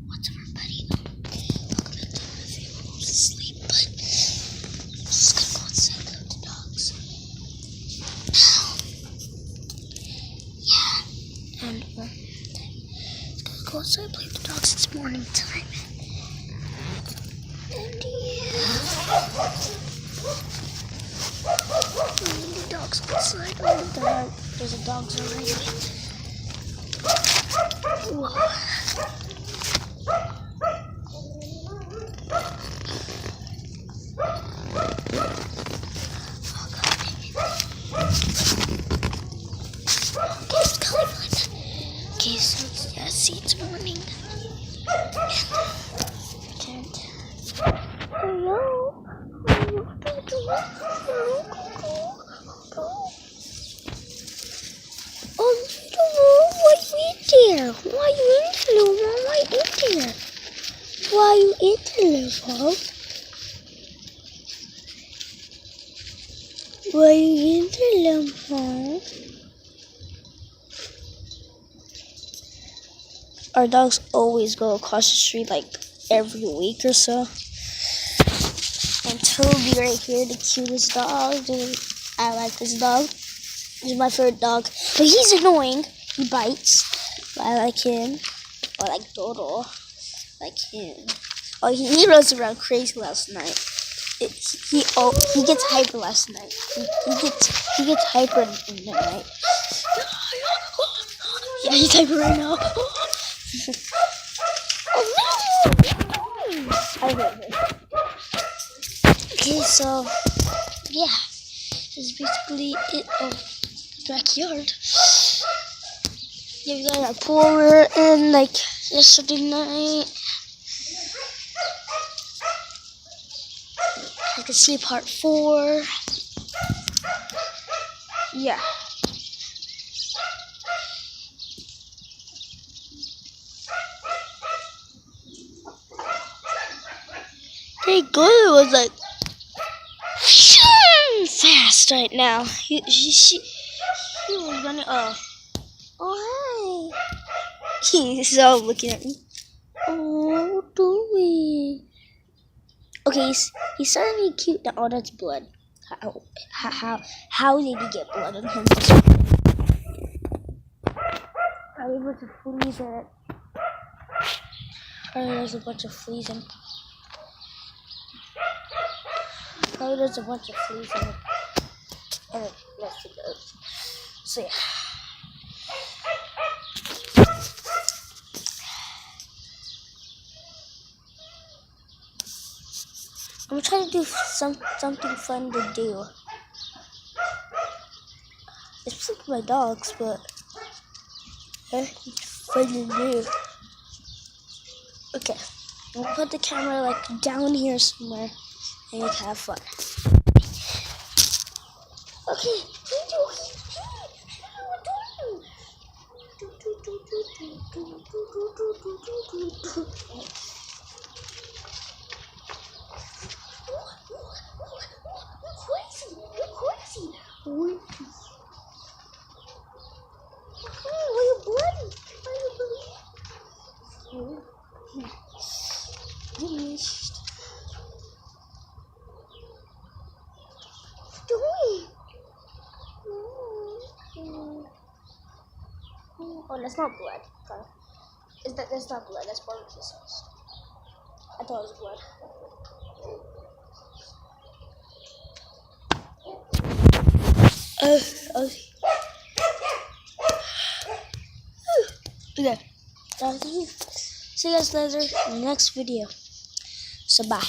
What's up, everybody? Welcome back to my video. I was asleep, but I'm just gonna go outside and play with the dogs. Yeah, and just gonna go outside and play with the dogs. It's morning time. And yeah, the dogs outside. There's a dog's already. Whoa. Okay, so see, it's morning. Hello. Oh, why you in there? Why you in there, Mom? Why you in there? Why you in there, Mom? Why you in there, Mom? Our dogs always go across the street like every week or so. And Toby right here, the cutest dog. Dude, I like this dog. He's my favorite dog. But he's annoying. He bites. But I like him. I like Dodo. Like him. Oh, he runs around crazy last night. He gets hyper last night. He gets hyper in the night. Yeah, he's hyper right now. Oh no! I hate him. Okay, so yeah, that's basically it of backyard. Yeah, we got our pool we were in like yesterday night. I can see part 4. Yeah. Pretty good. It was like fast right now. He was running. Oh, hi. He's all looking at me. Oh, Dewey. Okay, he's starting to be cute now. Oh, that's blood. How did he get blood on him? Probably a bunch of fleas in it. Probably there's a bunch of fleas in it. Probably there's a bunch of fleas in it. And it lets it go. So yeah. I'm trying to do something fun to do. It's like my dogs, but it's fun to do. Okay, I'm gonna put the camera like down here somewhere, and you can have fun. Okay, Oh, that's not blood. That's not blood. That's barbecue sauce. I thought it was blood. Okay. See you guys later in the next video. So bye.